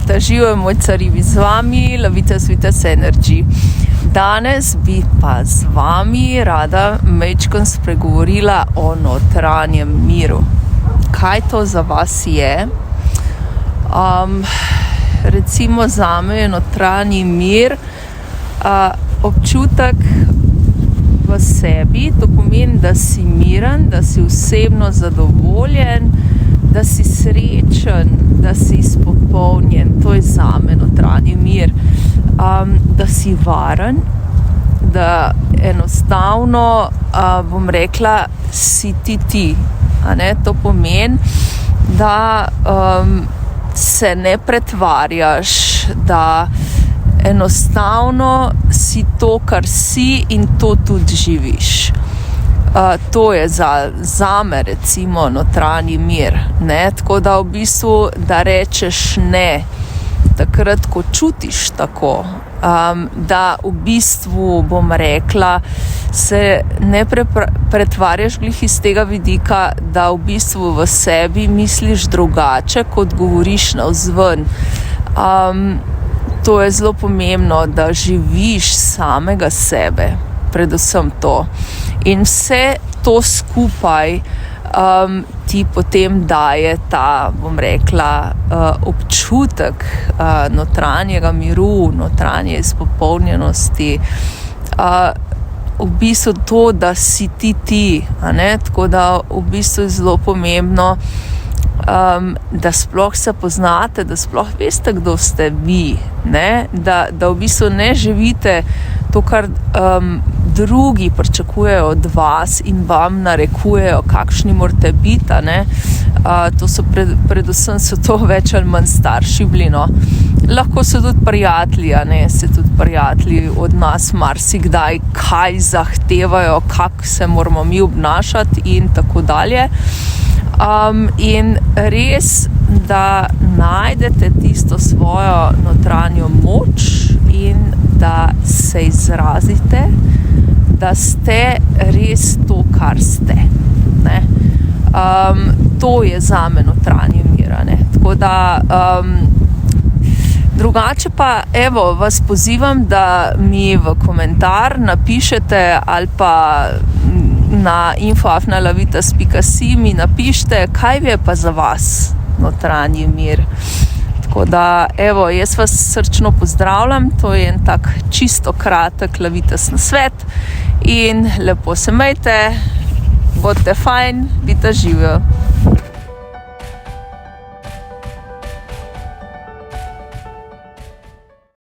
Ta živo moj carivi z vami, Lavitas Vitas Energy. Danes bi pa z vami rada majčkeno spregovorila o notranjem miru. Kaj to za vas je? Recimo zame je notranji mir občutek v sebi, to pomeni, da si miren, da si osebno zadovoljen, da si srečen, da si izpopolnjen. To je zame notranji mir. Da si varen, da enostavno, bom rekla, si ti. To pomeni, da se ne pretvarjaš, da enostavno si to, kar si in to tudi živiš. To je zame recimo notranji mir. Tako da v bistvu, da rečeš ne, takrat, ko čutiš tako, da v bistvu, bom rekla, se ne pretvarjaš glih iz tega vidika, da v bistvu v sebi misliš drugače, kot govoriš navzven. To je zelo pomembno, da živiš samega sebe, predvsem to. In vse to skupaj ti potem daje ta, bom rekla, občutek notranjega miru, notranje izpopolnjenosti. V bistvu to, da si ti. Tako da v bistvu je zelo pomembno, da sploh se poznate, da sploh veste, kdo ste vi. Da v bistvu ne živite to, kar drugi pričakujejo od vas in vam narekujejo, kakšni morate biti. To so predvsem so to več ali manj starši bili. Lahko so tudi prijatelji, se tudi prijatelji od nas marsikdaj kaj zahtevajo, kako se moramo mi obnašati in tako dalje. In res, da najdete tisto svojo notranjo moč in da se izrazite, da ste res to, kar ste. To je zame notranji mir. Tako da drugače pa vas pozivam, da mi v komentar napišete ali pa na info@lavitas.si mi napišite, kaj je pa za vas notranji mir. Tako da, jaz vas srčno pozdravljam, to je en tak čisto kratek Lavitas nasvet in lepo se imejte, bodite fajn, Vita živijo.